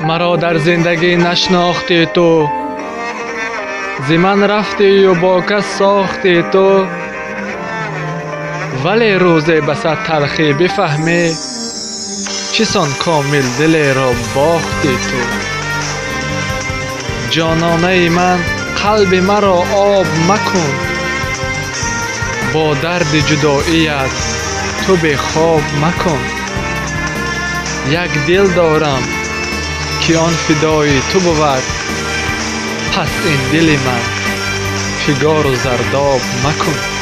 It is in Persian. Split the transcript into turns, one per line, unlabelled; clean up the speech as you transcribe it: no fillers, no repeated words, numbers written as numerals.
مرا در زندگی نشناختی تو، ز من رفتی و با کس ساختی تو. ولی روزی به صد تلخی بفهمی، چسان کامل دلی را باختی تو. جانانه من قلب مرا آب مکن، با درد جداییت تو بی خواب مکن. یک دل دارم که آن فدای تو بود، پس این دل من فگار و زرداب مکن.